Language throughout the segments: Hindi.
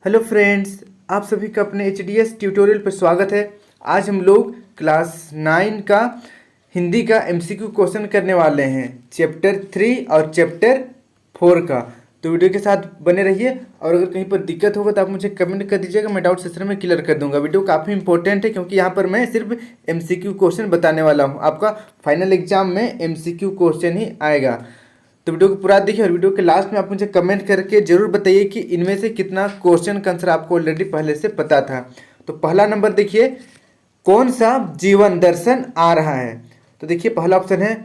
हेलो फ्रेंड्स, आप सभी का अपने एच ट्यूटोरियल पर स्वागत है। आज हम लोग क्लास 9 का हिंदी का एमसीक्यू क्वेश्चन करने वाले हैं, चैप्टर 3 और चैप्टर 4 का। तो वीडियो के साथ बने रहिए और अगर कहीं पर दिक्कत होगा तो आप मुझे कमेंट कर दीजिएगा, मैं डाउट सेशन में क्लियर कर दूंगा। वीडियो काफ़ी इंपॉर्टेंट है क्योंकि यहाँ पर मैं सिर्फ एमसीक्यू क्वेश्चन बताने वाला हूँ। आपका फाइनल एग्जाम में एमसीक्यू क्वेश्चन ही आएगा। तो वीडियो को पूरा देखिए और वीडियो के लास्ट में आप मुझे कमेंट करके जरूर बताइए कि इनमें से कितना क्वेश्चन का आंसर आपको ऑलरेडी पहले से पता था। तो पहला नंबर देखिए, कौन सा जीवन दर्शन आ रहा है। तो देखिए पहला ऑप्शन है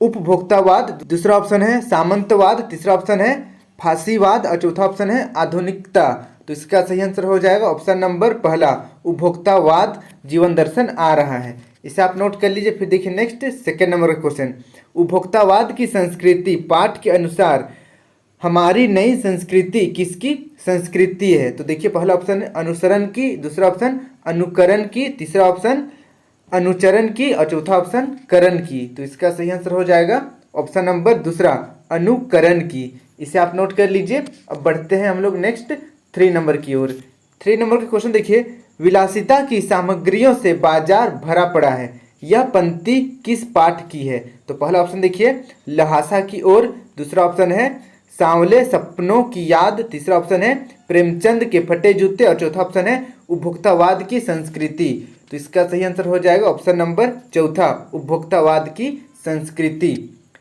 उपभोक्तावाद, दूसरा ऑप्शन है सामंतवाद, तीसरा ऑप्शन है फांसीवाद और चौथा ऑप्शन है आधुनिकता। तो इसका सही आंसर हो जाएगा ऑप्शन नंबर पहला, उपभोक्तावाद जीवन दर्शन आ रहा है। इसे आप नोट कर लीजिए। फिर देखिए नेक्स्ट सेकेंड नंबर का क्वेश्चन, उपभोक्तावाद की संस्कृति पाठ के अनुसार हमारी नई संस्कृति किसकी संस्कृति है। तो देखिए पहला ऑप्शन है अनुसरण की, दूसरा ऑप्शन अनुकरण की, तीसरा ऑप्शन अनुचरण की और चौथा ऑप्शन करण की। तो इसका सही आंसर हो जाएगा ऑप्शन नंबर दूसरा, अनुकरण की। इसे आप नोट कर लीजिए। अब बढ़ते हैं हम लोग नेक्स्ट 3 नंबर की ओर। 3 नंबर का क्वेश्चन देखिए, विलासिता की सामग्रियों से बाजार भरा पड़ा है, यह पंक्ति किस पाठ की है। तो पहला ऑप्शन देखिए ल्हासा की ओर, दूसरा ऑप्शन है सांवले सपनों की याद, तीसरा ऑप्शन है प्रेमचंद के फटे जूते और चौथा ऑप्शन है उपभोक्तावाद की संस्कृति। तो इसका सही आंसर हो जाएगा ऑप्शन नंबर चौथा, उपभोक्तावाद की संस्कृति।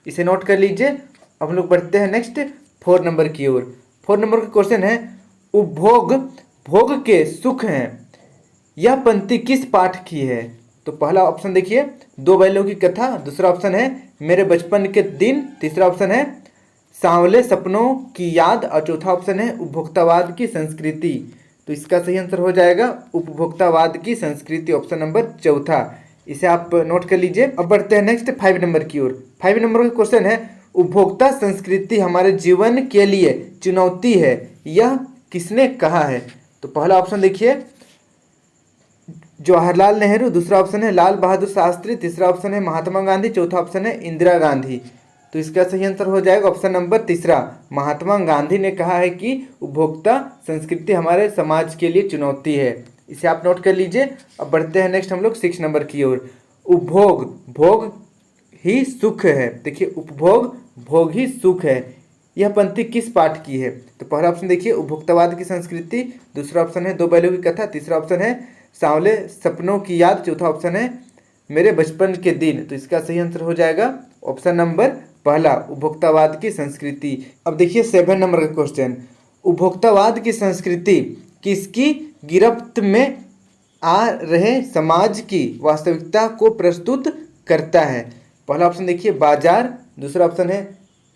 इसे नोट कर लीजिए। अब हम लोग बढ़ते हैं नेक्स्ट 4 नंबर की ओर। 4 नंबर का क्वेश्चन है उपभोग भोग के सुख हैं, यह पंक्ति किस पाठ की है। तो पहला ऑप्शन देखिए दो बैलों की कथा, दूसरा ऑप्शन है मेरे बचपन के दिन, तीसरा ऑप्शन है सांवले सपनों की याद और चौथा ऑप्शन है उपभोक्तावाद की संस्कृति। तो इसका सही आंसर हो जाएगा उपभोक्तावाद की संस्कृति, ऑप्शन नंबर चौथा। इसे आप नोट कर लीजिए। अब बढ़ते हैं नेक्स्ट 5 नंबर की ओर। 5 नंबर का क्वेश्चन है उपभोक्ता संस्कृति हमारे जीवन के लिए चुनौती है, यह किसने कहा है। तो पहला ऑप्शन देखिए जवाहरलाल नेहरू, दूसरा ऑप्शन है लाल बहादुर शास्त्री, तीसरा ऑप्शन है महात्मा गांधी, चौथा ऑप्शन है इंदिरा गांधी। तो इसका सही आंसर हो जाएगा ऑप्शन नंबर तीसरा, महात्मा गांधी ने कहा है कि उपभोक्ता संस्कृति हमारे समाज के लिए चुनौती है। इसे आप नोट कर लीजिए। अब बढ़ते हैं नेक्स्ट हम लोग 6 नंबर की ओर। उपभोग भोग ही सुख है। देखिए उपभोग भोग ही सुख है, यह पंक्ति किस पाठ की है। तो पहला ऑप्शन देखिए उपभोक्तावाद की संस्कृति, दूसरा ऑप्शन है दो बैलों की कथा, तीसरा ऑप्शन है सांवले सपनों की याद, चौथा ऑप्शन है मेरे बचपन के दिन। तो इसका सही आंसर हो जाएगा ऑप्शन नंबर पहला, उपभोक्तावाद की संस्कृति। अब देखिए 7 नंबर का क्वेश्चन, उपभोक्तावाद की संस्कृति किसकी गिरफ्त में आ रहे समाज की वास्तविकता को प्रस्तुत करता है। पहला ऑप्शन देखिए बाजार, दूसरा ऑप्शन है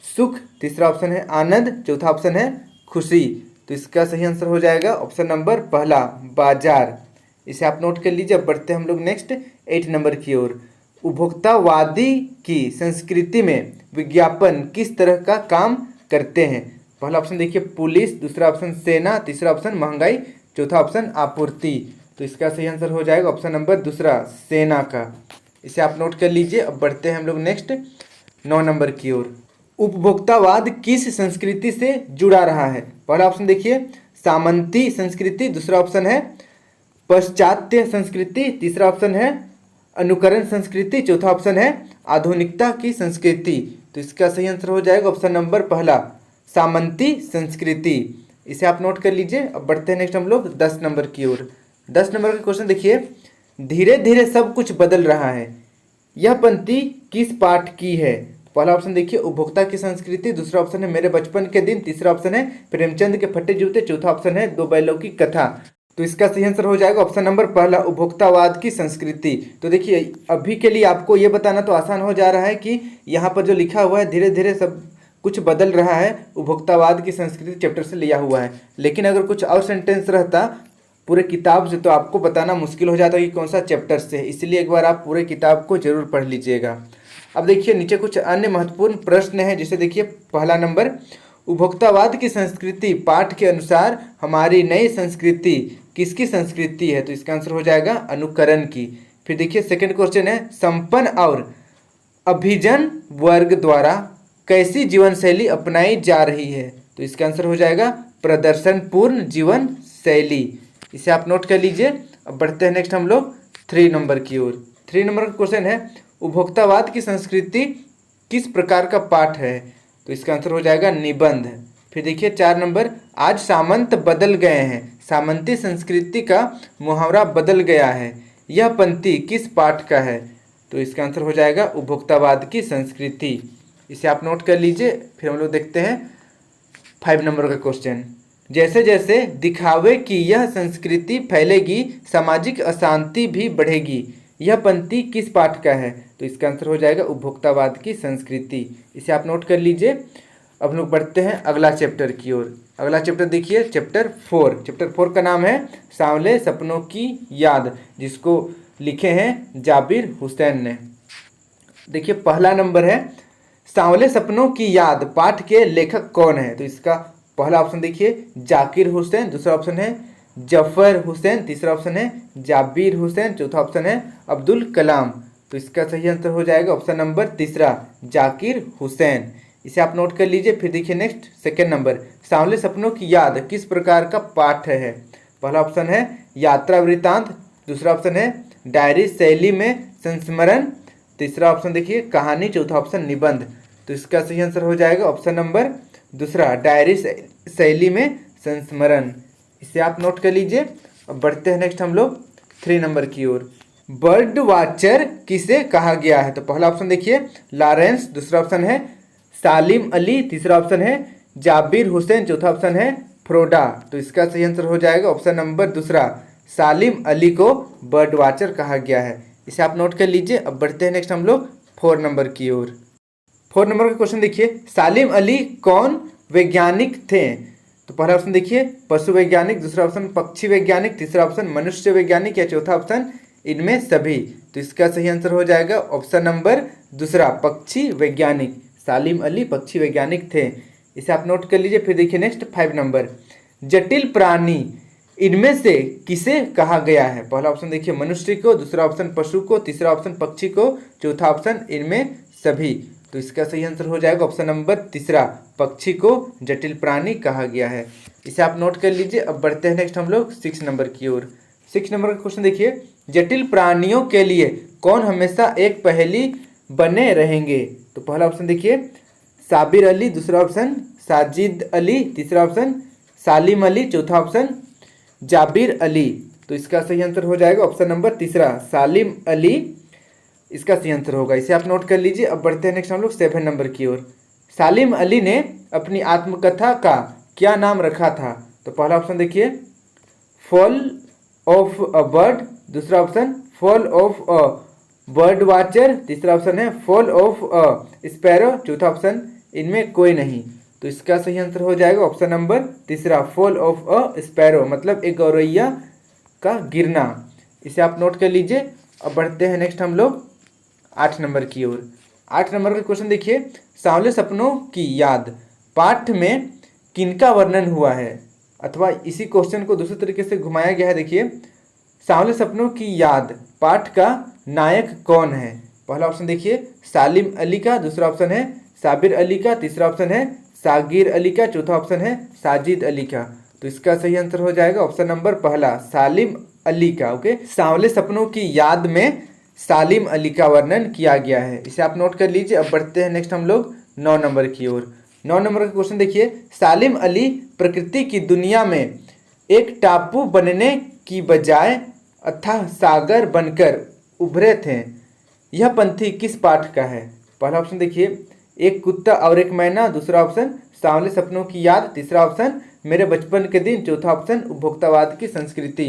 सुख, तीसरा ऑप्शन है आनंद, चौथा ऑप्शन है खुशी। तो इसका सही आंसर हो जाएगा ऑप्शन नंबर पहला, बाजार। इसे आप नोट कर लीजिए। अब बढ़ते हैं हम लोग नेक्स्ट 8 नंबर की ओर। उपभोक्तावादी की संस्कृति में विज्ञापन किस तरह का काम करते हैं। पहला ऑप्शन देखिए पुलिस, दूसरा ऑप्शन सेना, तीसरा ऑप्शन महंगाई, चौथा ऑप्शन आपूर्ति। तो इसका सही आंसर हो जाएगा ऑप्शन नंबर दूसरा, सेना का। इसे आप नोट कर लीजिए। अब बढ़ते हैं हम लोग नेक्स्ट 9 नंबर की ओर। उपभोक्तावाद किस संस्कृति से जुड़ा रहा है। पहला ऑप्शन देखिए सामंती संस्कृति, दूसरा ऑप्शन है पाश्चात्य संस्कृति, तीसरा ऑप्शन है अनुकरण संस्कृति, चौथा ऑप्शन है आधुनिकता की संस्कृति। तो इसका सही आंसर हो जाएगा ऑप्शन नंबर पहला, सामंती संस्कृति। इसे आप नोट कर लीजिए। अब बढ़ते हैं नेक्स्ट हम लोग 10 नंबर की ओर। 10 नंबर का क्वेश्चन देखिए, धीरे धीरे सब कुछ बदल रहा है, यह पंक्ति किस पाठ की है। पहला ऑप्शन देखिए उपभोक्ता की संस्कृति, दूसरा ऑप्शन है मेरे बचपन के दिन, तीसरा ऑप्शन है प्रेमचंद के फटे जूते, चौथा ऑप्शन है दो बैलों की कथा। तो इसका सही आंसर हो जाएगा ऑप्शन नंबर पहला, उपभोक्तावाद की संस्कृति। तो देखिए अभी के लिए आपको ये बताना तो आसान हो जा रहा है कि यहाँ पर जो लिखा हुआ है धीरे धीरे सब कुछ बदल रहा है, उपभोक्तावाद की संस्कृति चैप्टर से लिया हुआ है। लेकिन अगर कुछ और सेंटेंस रहता पूरे किताब से तो आपको बताना मुश्किल हो जाता कि कौन सा चैप्टर से है, इसलिए एक बार आप पूरे किताब को जरूर पढ़ लीजिएगा। अब देखिए नीचे कुछ अन्य महत्वपूर्ण प्रश्न हैं, जैसे देखिए पहला नंबर, उपभोक्तावाद की संस्कृति पाठ के अनुसार हमारी नई संस्कृति किसकी संस्कृति है। तो इसका आंसर हो जाएगा अनुकरण की। फिर देखिए सेकंड क्वेश्चन है संपन्न और अभिजन वर्ग द्वारा कैसी जीवन शैली अपनाई जा रही है। तो इसका आंसर हो जाएगा प्रदर्शनपूर्ण जीवन शैली। इसे आप नोट कर लीजिए। अब बढ़ते हैं नेक्स्ट हम लोग 3 नंबर की ओर। 3 नंबर का क्वेश्चन है, उपभोक्तावाद की संस्कृति किस प्रकार का पाठ है? तो इसका आंसर हो जाएगा निबंध। फिर देखिए 4 नंबर, आज सामंत बदल गए हैं, सामंती संस्कृति का मुहावरा बदल गया है, यह पंक्ति किस पाठ का है? तो इसका आंसर हो जाएगा उपभोक्तावाद की संस्कृति। इसे आप नोट कर लीजिए। फिर हम लोग देखते हैं 5 नंबर का क्वेश्चन, जैसे जैसे दिखावे की यह संस्कृति फैलेगी, सामाजिक अशांति भी बढ़ेगी, यह पंक्ति किस पाठ का है? तो इसका आंसर हो जाएगा उपभोक्तावाद की संस्कृति। इसे आप नोट कर लीजिए। अब हम लोग बढ़ते हैं अगला चैप्टर की ओर। अगला चैप्टर देखिए चैप्टर 4। चैप्टर 4 का नाम है सांवले सपनों की याद, जिसको लिखे हैं जाबिर हुसैन ने। देखिए पहला नंबर है सांवले सपनों की याद, पाठ के लेखक कौन है? तो इसका पहला ऑप्शन देखिए जाकिर हुसैन, दूसरा ऑप्शन है जफर हुसैन, तीसरा ऑप्शन है जाबिर हुसैन, चौथा ऑप्शन है अब्दुल कलाम। तो इसका सही आंसर हो जाएगा ऑप्शन नंबर तीसरा जाकिर हुसैन। इसे आप नोट कर लीजिए। फिर देखिए नेक्स्ट सेकेंड नंबर, सांवले सपनों की याद किस प्रकार का पाठ है? पहला ऑप्शन है यात्रा वृतांत, दूसरा ऑप्शन है डायरी शैली में संस्मरण, तीसरा ऑप्शन देखिए कहानी, चौथा ऑप्शन निबंध। तो इसका सही आंसर हो जाएगा ऑप्शन नंबर दूसरा डायरी शैली में संस्मरण। इसे आप नोट कर लीजिए। अब बढ़ते हैं नेक्स्ट हम लोग 3 नंबर की ओर। बर्ड वाचर किसे कहा गया है? तो पहला ऑप्शन देखिए लॉरेंस, दूसरा ऑप्शन है सालिम अली, तीसरा ऑप्शन है जाबिर हुसैन, चौथा ऑप्शन है फ्रोडा। तो इसका सही आंसर हो जाएगा ऑप्शन नंबर दूसरा सालिम अली को बर्ड वाचर कहा गया है। इसे आप नोट कर लीजिए। अब बढ़ते हैं नेक्स्ट हम लोग 4 नंबर की ओर। 4 नंबर का क्वेश्चन देखिए, सालिम अली कौन वैज्ञानिक थे? तो पहला ऑप्शन देखिए पशु वैज्ञानिक, दूसरा ऑप्शन पक्षी वैज्ञानिक, तीसरा ऑप्शन मनुष्य वैज्ञानिक या चौथा ऑप्शन इनमें सभी। तो इसका सही आंसर हो जाएगा ऑप्शन नंबर दूसरा पक्षी वैज्ञानिक। सालिम अली पक्षी वैज्ञानिक थे। इसे आप नोट कर लीजिए। फिर देखिए नेक्स्ट 5 नंबर, जटिल प्राणी इनमें से किसे कहा गया है? पहला ऑप्शन देखिए मनुष्य को, दूसरा ऑप्शन पशु को, तीसरा ऑप्शन पक्षी को, चौथा ऑप्शन इनमें सभी। तो इसका सही आंसर हो जाएगा ऑप्शन नंबर तीसरा पक्षी को जटिल प्राणी कहा गया है। इसे आप नोट कर लीजिए। अब बढ़ते हैं नेक्स्ट हम लोग 6 नंबर की ओर। 6 नंबर का क्वेश्चन देखिए, जटिल प्राणियों के लिए कौन हमेशा एक पहेली बने रहेंगे? तो पहला ऑप्शन देखिए साबिर अली, दूसरा ऑप्शन साजिद अली, तीसरा ऑप्शन सालिम अली, चौथा ऑप्शन जाबिर अली। तो इसका सही आंसर हो जाएगा ऑप्शन नंबर तीसरा सालिम अली, इसका सही आंसर होगा। इसे आप नोट कर लीजिए। अब बढ़ते हैं नेक्स्ट हम लोग 7 नंबर की ओर। सालिम अली ने अपनी आत्मकथा का क्या नाम रखा था? तो पहला ऑप्शन देखिए फॉल ऑफ अ बर्ड, दूसरा option fall of a bird watcher, तीसरा ऑप्शन है फॉल ऑफ अ स्पैरो, चौथा ऑप्शन इनमें कोई नहीं। तो इसका सही आंसर हो जाएगा ऑप्शन नंबर तीसरा फॉल ऑफ अ स्पैरो, मतलब एक गौरैया का गिरना। इसे आप नोट कर लीजिए। अब बढ़ते हैं नेक्स्ट हम लोग 8 नंबर की ओर। 8 नंबर का क्वेश्चन देखिए, सांवले सपनों की याद पाठ में किनका वर्णन हुआ है? अथवा इसी क्वेश्चन को दूसरे तरीके से घुमाया गया है। देखिए सांवले सपनों की याद पाठ का नायक कौन है? पहला ऑप्शन देखिए सालिम अली का, दूसरा ऑप्शन है साबिर अली का, तीसरा ऑप्शन है सागिर अली का, चौथा ऑप्शन है साजिद अली का। तो इसका सही आंसर हो जाएगा ऑप्शन नंबर पहला सालिम अली का। ओके, सांवले सपनों की याद में सालिम अली का वर्णन किया गया है। इसे आप नोट कर लीजिए। अब बढ़ते हैं नेक्स्ट हम लोग 9 नंबर की ओर। 9 नंबर का क्वेश्चन देखिए, सालिम अली प्रकृति की दुनिया में एक टापू बनने की बजाय अथाह सागर बनकर उभरे थे, यह पंथी किस पाठ का है? पहला ऑप्शन देखिए एक कुत्ता और एक मैना, दूसरा ऑप्शन सांवले सपनों की याद, तीसरा ऑप्शन मेरे बचपन के दिन, चौथा ऑप्शन उपभोक्तावाद की संस्कृति।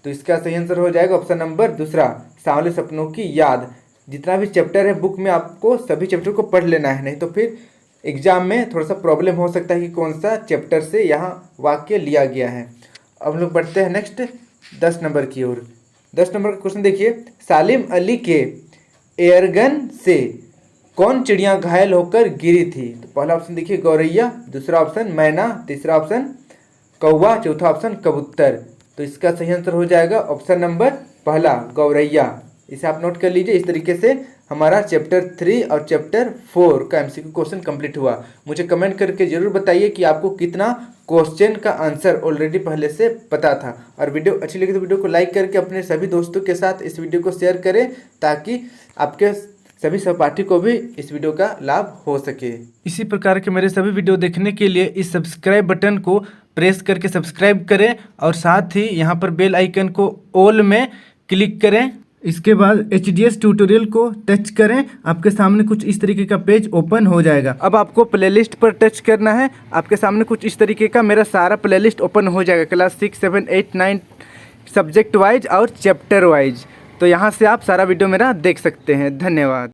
तो इसका सही आंसर हो जाएगा ऑप्शन नंबर दूसरा सांवले सपनों की याद। जितना भी चैप्टर है बुक में आपको सभी चैप्टर को पढ़ लेना है, नहीं तो फिर एग्जाम में थोड़ा सा प्रॉब्लम हो सकता है कि कौन सा चैप्टर से यहाँ वाक्य लिया गया है। अब हम लोग बढ़ते हैं नेक्स्ट 10 नंबर की ओर। 10 नंबर का क्वेश्चन देखिए, सालिम अली के एयरगन से कौन चिड़िया घायल होकर गिरी थी? तो पहला ऑप्शन देखिए गौरैया, दूसरा ऑप्शन मैना, तीसरा ऑप्शन कौवा, चौथा ऑप्शन कबूतर। तो इसका सही आंसर हो जाएगा ऑप्शन नंबर पहला गौरैया। इसे आप नोट कर लीजिए। इस तरीके से हमारा चैप्टर 3 और चैप्टर 4 का एमसीक्यू क्वेश्चन कंप्लीट हुआ। मुझे कमेंट करके जरूर बताइए कि आपको कितना क्वेश्चन का आंसर ऑलरेडी पहले से पता था। और वीडियो अच्छी लगी तो वीडियो को लाइक करके अपने सभी दोस्तों के साथ इस वीडियो को शेयर करें, ताकि आपके सभी सहपाठी को भी इस वीडियो का लाभ हो सके। इसी प्रकार के मेरे सभी वीडियो देखने के लिए इस सब्सक्राइब बटन को प्रेस करके सब्सक्राइब करें और साथ ही यहाँ पर बेल आइकन को ऑल में क्लिक करें। इसके बाद HDS ट्यूटोरियल को टच करें, आपके सामने कुछ इस तरीके का पेज ओपन हो जाएगा। अब आपको प्लेलिस्ट पर टच करना है, आपके सामने कुछ इस तरीके का मेरा सारा प्लेलिस्ट ओपन हो जाएगा, क्लास 6, 7, 8, 9 सब्जेक्ट वाइज और चैप्टर वाइज। तो यहाँ से आप सारा वीडियो मेरा देख सकते हैं। धन्यवाद।